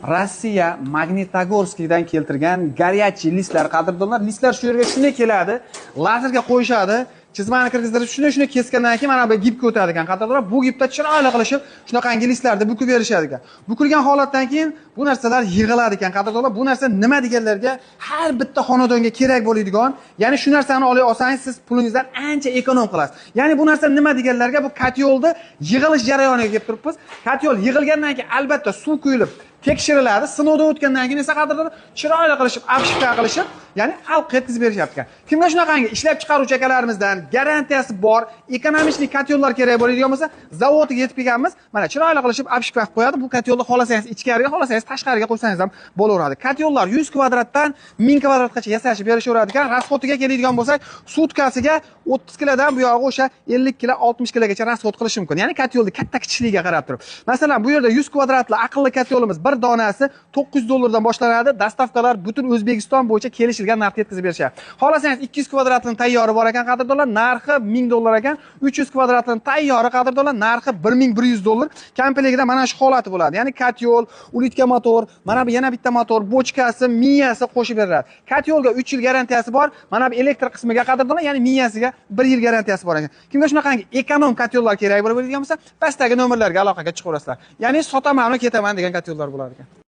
Rossiya Magnitogorskdan keltirgan горячий listlar, qadrdonlar, listlar shu yerga shunday keladi, lazerga qo'yishadi, chizmani kirgizdirib shunday kesgandan keyin mana bu gipga o'tadi ekan. Qadrdonlar, bu gipda chiroyli qilishib shunaqangi listlarni bukib berishadi ekan. Bukilgan holatdan keyin bu narsalar yig'iladi ekan. Qadrdonlar, bu narsa nima deganlarga har bitta xonadonga kerak bo'ladigan, ya'ni shu narsani olay olsangiz siz pulingizdan ancha ekonom qilasiz. Ya'ni bu narsa nima deganlarga bu katyolda yig'ilish jarayoniga kelib turibmiz. Katyol yig'ilgandan keyin albatta suv quyilib tekshiriladi. Sinovdan o'tgandan keyin esa qadrdonlar chiroyli qilishib, apshika qilishib, ya'ni xalqqa yetkazib berishyapti ekan. Kimga shunaqangi ishlab chiqaruvchi akalarimizdan garantiyasi bor, ekonomik katyollar kerak bo'ladigan bo'lsa, zavodga yetib kelganmiz. Mana chiroyli qilishib apshika qilib qo'yadi. Bu katyolni xolasangiz ichkariga, xolasangiz tashqariga qo'ysangiz ham bo'laveradi. Katyollar 100 kvadratdan 1000 kvadratgacha yasashib berishaveradi ekan. Rasxodiga keladigan bo'lsak, sutkasiga 30 kilodan bu yog'i o'sha 50 kilo, 60 kilogacha rasxod qilishi mumkin. Ya'ni katyolni katta-kichikligiga qarab turib. Masalan, bu yerda 100 kvadratli aqlli katyolimiz bir donasi $900 boshlanadi. Dastavkalar butun O'zbekiston bo'yicha kelishilgan narxga yetkazib berishadi. Xolasangiz 200 kvadratli tayyori bor ekan qadrdonlar, narxi $1000 ekan. 300 kvadratli tayyori qadrdonlar, narxi $1100. Komplektida mana shu holati bo'ladi. Ya'ni katyol, ulitka motor, mana bu yana bitta motor, bochkasi, miyasi qo'shib beriladi. Katyolga 3 yil garantiyasi bor. Mana bu elektr qismiga qadrdonlar, ya'ni miyasiga 1 yil garantiyasi bor ekan. Kimga shunaqangi ekonom katyollar kerak bo'ladigan bo'lsa, pastdagi nomerlarga aloqaga chiqaverasizlar. Ya'ni sotaman, ketaman degan katyollar bo'lar ekan.